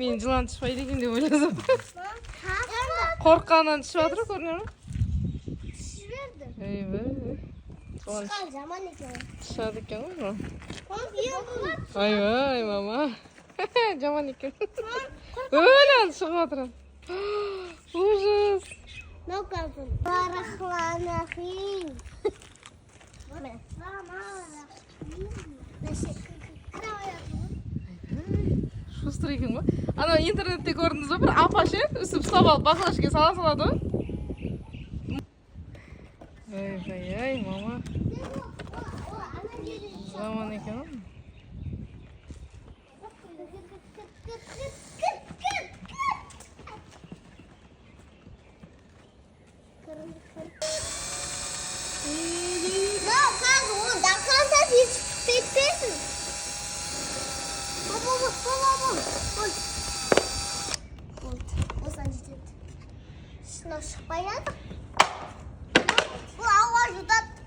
Мен жылан түшпейді екен деп ойласам. Қорыққаннан түшіп жатыр көрінеді ме? Жіберді. Жылан Шыққан жаман екен. түшеді екен ғой. Ой, мама. Жаман екен. Өлен шығып жатыр. Ужас. Науқасын. Рахманахим. Шустыр екен ба? Ана интернетте көрдіңіз ба? Бір апа ше, үсіп ұстап алып баклажкаға сала салады ғой. Ой, мама. Жаман екен ғой. Шықпай жатыр. Бұл ауа жұтады.